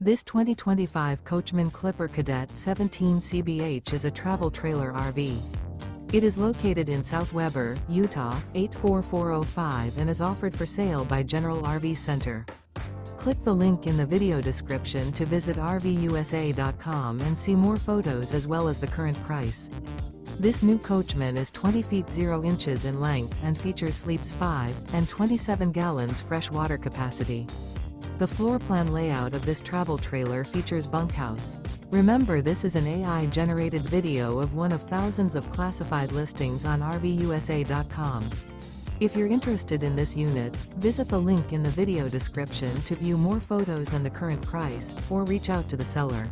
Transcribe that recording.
This 2025 Coachmen Clipper Cadet 17 CBH is a travel trailer RV. It is located in South Weber, Utah, 84405 and is offered for sale by General RV Center. Click the link in the video description to visit RVUSA.com and see more photos as well as the current price. This new Coachmen is 20 feet 0 inches in length and features sleeps 5 and 27 gallons fresh water capacity. The floor plan layout of this travel trailer features bunkhouse. Remember, this is an AI-generated video of one of thousands of classified listings on RVUSA.com. If you're interested in this unit, visit the link in the video description to view more photos and the current price, or reach out to the seller.